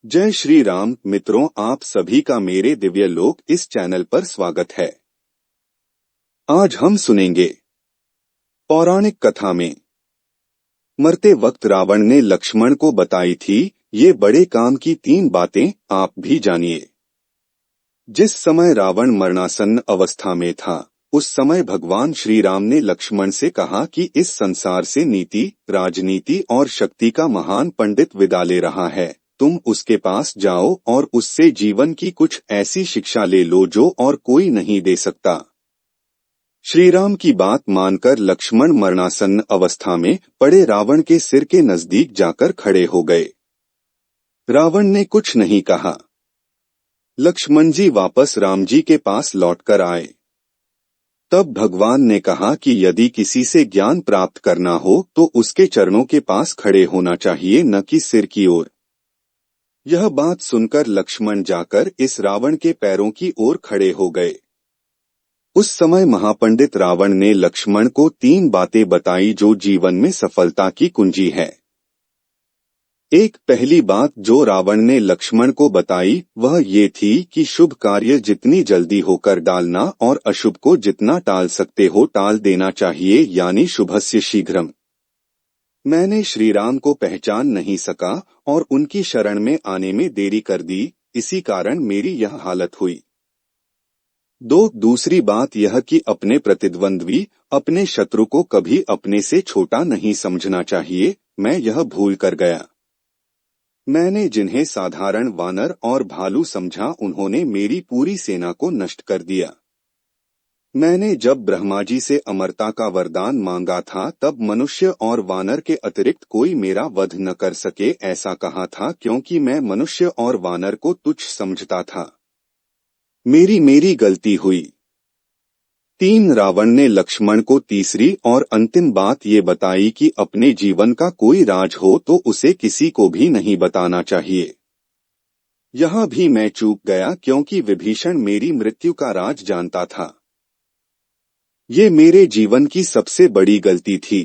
जय श्री राम मित्रों, आप सभी का मेरे दिव्य लोक इस चैनल पर स्वागत है। आज हम सुनेंगे पौराणिक कथा में मरते वक्त रावण ने लक्ष्मण को बताई थी ये बड़े काम की 3 बातें, आप भी जानिए। जिस समय रावण मरणासन्न अवस्था में था, उस समय भगवान श्री राम ने लक्ष्मण से कहा कि इस संसार से नीति, राजनीति और शक्ति का महान पंडित विदा ले रहा है। तुम उसके पास जाओ और उससे जीवन की कुछ ऐसी शिक्षा ले लो जो और कोई नहीं दे सकता। श्रीराम की बात मानकर लक्ष्मण मरणासन्न अवस्था में पड़े रावण के सिर के नजदीक जाकर खड़े हो गए। रावण ने कुछ नहीं कहा। लक्ष्मण जी वापस राम जी के पास लौटकर आए। तब भगवान ने कहा कि यदि किसी से ज्ञान प्राप्त करना हो तो उसके चरणों के पास खड़े होना चाहिए, न कि सिर की ओर। यह बात सुनकर लक्ष्मण जाकर इस रावण के पैरों की ओर खड़े हो गए। उस समय महापंडित रावण ने लक्ष्मण को 3 बातें बताई जो जीवन में सफलता की कुंजी है। पहली बात जो रावण ने लक्ष्मण को बताई वह ये थी कि शुभ कार्य जितनी जल्दी होकर डालना और अशुभ को जितना टाल सकते हो टाल देना चाहिए, यानी शुभस्य शीघ्रम। मैंने श्रीराम को पहचान नहीं सका और उनकी शरण में आने में देरी कर दी, इसी कारण मेरी यह हालत हुई। दूसरी बात यह कि अपने प्रतिद्वंद्वी, अपने शत्रु को कभी अपने से छोटा नहीं समझना चाहिए। मैं यह भूल कर गया। मैंने जिन्हें साधारण वानर और भालू समझा, उन्होंने मेरी पूरी सेना को नष्ट कर दिया। मैंने जब ब्रह्मा जी से अमरता का वरदान मांगा था तब मनुष्य और वानर के अतिरिक्त कोई मेरा वध न कर सके ऐसा कहा था, क्योंकि मैं मनुष्य और वानर को तुच्छ समझता था। मेरी गलती हुई। 3 रावण ने लक्ष्मण को तीसरी और अंतिम बात ये बताई कि अपने जीवन का कोई राज हो तो उसे किसी को भी नहीं बताना चाहिए। यहाँ भी मैं चूक गया, क्योंकि विभीषण मेरी मृत्यु का राज जानता था। ये मेरे जीवन की सबसे बड़ी गलती थी।